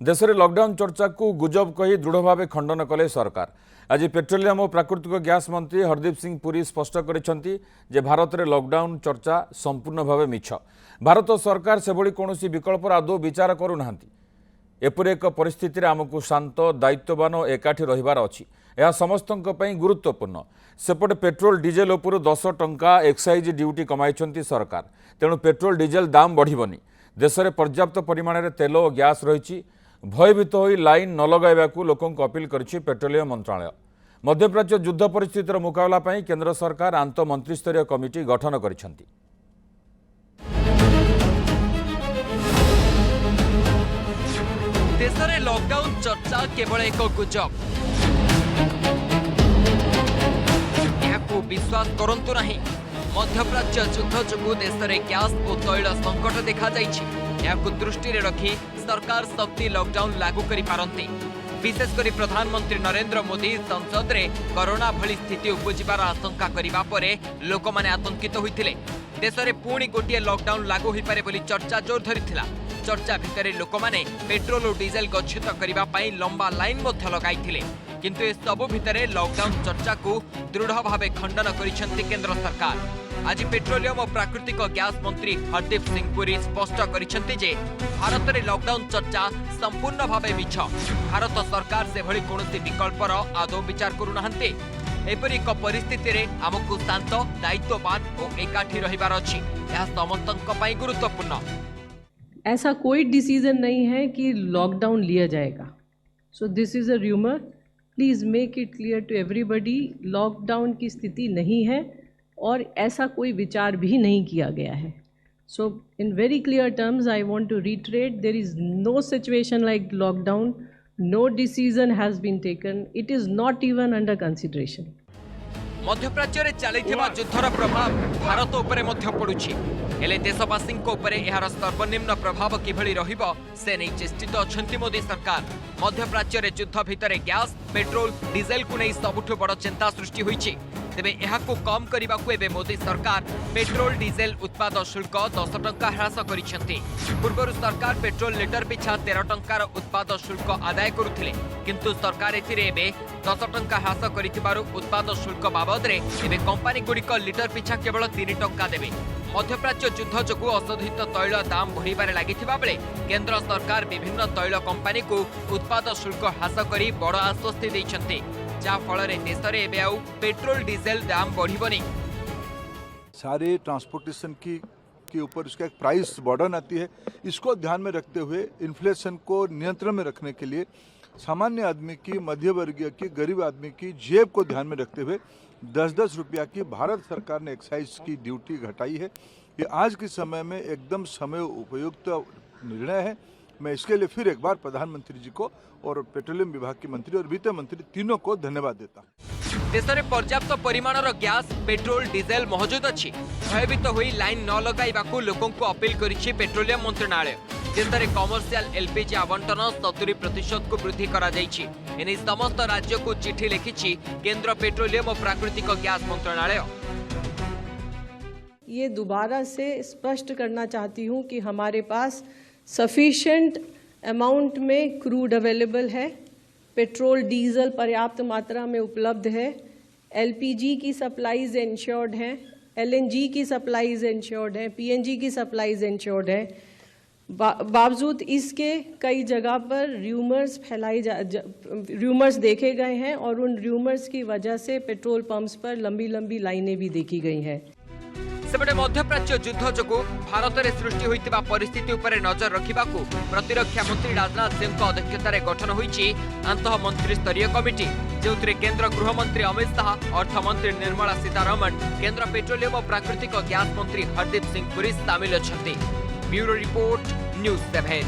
देश में लॉकडाउन चर्चा को गुजब कही दृढ़ भाव खंडन कले सरकार। आज पेट्रोलियम और प्राकृतिक गैस मंत्री हरदीप सिंह पुरी स्पष्ट करिसेंति जे भारत में लॉकडाउन चर्चा संपूर्ण भाव मिछ। भारत सरकार से भली कौनसी विकल्प आदौ विचार करूनाहांती। एपरि एक परिस्थिति रे आमको शांत दायित्ववान और एकाठी रहिबार अछि। यह समस्तंक पई गुरुत्वपूर्ण। सेपटे पेट्रोल डीजेल उपर 10 टंका एक्साइज ड्यूटी कमाइछंती सरकार, तेणु पेट्रोल डीजेल दाम बढ़िबनी। देश में पर्याप्त परिमाण में तेल और गैस रही। भयभीत हो लाइन न लगाइबाकू लोकों को अपील करिछि पेट्रोलियम मंत्रालय। मध्यप्राच्य युद्ध परिस्थितिर मुकाबला पई केंद्र सरकार आंत मंत्रिस्तरीय कमिटी गठन करिसेंति। देश में लॉकडाउन चर्चा केवल एक गुजब। यहां विश्वास करंतु नहीं। मध्यप्राच्य युद्ध जोगु देश में गैस और तैल संकट देखा जाइछि। यहां दृष्टि रखी सरकार शक्ति लॉकडाउन लागू करि पारंती। विशेषकर प्रधानमंत्री नरेंद्र मोदी संसद में कोरोना भली स्थिति उपजिबार आशंका करिबा परे लोक माने आतंकित होइथिले। देश में पुणी गोटे लॉकडाउन लागू होई पारे बोली चर्चा जोर धरिथिला। चर्चा भितर लोक माने पेट्रोल और डीजेल गच्छित करबा पई लंबा लाइन मध्य लगाइथिले। किंतु ए सबु भितर लॉकडाउन चर्चा को दृढ़ भावे खंडन करिसेंति केंद्र सरकार। आज पेट्रोलियम और प्राकृतिक गैस मंत्री हरदीप सिंह पुरी स्पष्ट करिसेंति जे भारत में लॉकडाउन चर्चा संपूर्ण भावे मिछ। भारत सरकार से भली कौनसी विकल्पर आदौ विचार करूनाहांती। एपरि एक परिस्थिति रे आमको शांत दायित्ववान और एकाठी रहिबार अछि। यह समस्तंक पई गुरुत्वपूर्ण। ऐसा कोई डिसीजन नहीं है कि लॉकडाउन लिया जाएगा। So this is a rumour. Please make it clear to everybody, lockdown की स्थिति नहीं है और ऐसा कोई विचार भी नहीं किया गया है। So in very clear terms I want to reiterate, there is no situation like lockdown, no decision has been taken, it is not even under consideration. मध्यप्राच्य रे चलिथिबा युद्धर प्रभाव भारत उपरे मध्य पड़ुछि। हेले देशवासी यार सर्वनिम्न प्रभाव किभଳି रहिबो से नहीं चेष्टित अछंती मोदी सरकार। मध्यप्राच्य रे युद्ध भितर गैस पेट्रोल डीजेल को नहीं सबुठ बड़ चिंता सृष्टि होइछि। तेबे एहाकू कम करबाकू एबे मोदी सरकार पेट्रोल डीजेल उत्पाद शुल्क 10 टंका ह्रास करिसेंति। पूर्व सरकार पेट्रोल लिटर पिछा 13 टंकार उत्पाद शुल्क आदाय करुथिले, किंतु सरकार एथिरे एबे 10 टंका ह्रास करिथिबारु उत्पाद शुल्क बाबद रे एबे कंपनी गुड़िक लिटर पिछा केवल 3 टंका देबे। मध्यप्राच्य युद्ध जोगु अशोधित तैल दाम बढ़िबारे लागिथिबा बेले केंद्र सरकार विभिन्न तैल कंपनी को उत्पाद शुल्क ह्रास करी बड़ आश्वस्ति दैछन्ति, जा फल देश में एबे आउ पेट्रोल डीजेल दाम बढ़िबनी। सारे ट्रांसपोर्टेशन के ऊपर उसका एक प्राइस बर्डन आती है। इसको ध्यान में रखते हुए इन्फ्लेशन को नियंत्रण में रखने के लिए सामान्य आदमी की, मध्य वर्गीय की, गरीब आदमी की जेब को ध्यान में रखते हुए 10-10 रुपया की भारत सरकार ने एक्साइज की ड्यूटी घटाई है। ये आज के समय में एकदम समय उपयुक्त निर्णय है। मैं इसके लिए फिर एक बार प्रधानमंत्री जी को और पेट्रोलियम विभाग के मंत्री और वित्त मंत्री तीनों को धन्यवाद देता हूँ। देश में पर्याप्त परिमाणर गैस पेट्रोल डीजेल मौजूद अच्छी। भयभीत होई लाइन न लगाइबाकू लोकों को अपील करिछि पेट्रोलियम मंत्रणालय। देश में कमर्शियल एलपीजी आवंटन 70% को वृद्धि करा जाइछि। एने समस्त राज्य को चिठी लिखिछि केंद्र पेट्रोलियम और प्राकृतिक गैस मंत्रणालय। ये दोबारा से स्पष्ट करना चाहती हूँ कि हमारे पास सफिशिएंट अमाउंट में क्रूड अवेलेबल है, पेट्रोल डीजल पर्याप्त मात्रा में उपलब्ध है, एलपीजी की सप्लाईज इंश्योर्ड हैं, एलएनजी की सप्लाईज इंश्योर्ड हैं, पीएनजी की सप्लाईज इंश्योर्ड हैं। बावजूद इसके कई जगह पर र्यूमर्स देखे गए हैं और उन र्यूमर्स की वजह से पेट्रोल पंप्स पर लंबी लंबी लाइनें भी देखी गई हैं। सेपटे मध्यप्राच्य युद्ध जोगु भारत में सृष्टि होइतिबा परिस्थिति उपरे नजर रखिबाकू प्रतिरक्षा मंत्री राजनाथ सिंह अध्यक्षतार गठन होइछि आंतः मंत्री स्तरीय कमिटी, जोथिरे केंद्र गृहमंत्री अमित शाह, अर्थमंत्री निर्मला सीतारमण, केंद्र पेट्रोलियम और प्राकृतिक गैस मंत्री हरदीप सिंह पुरी सामिल अछंती। Bureau report, news 7।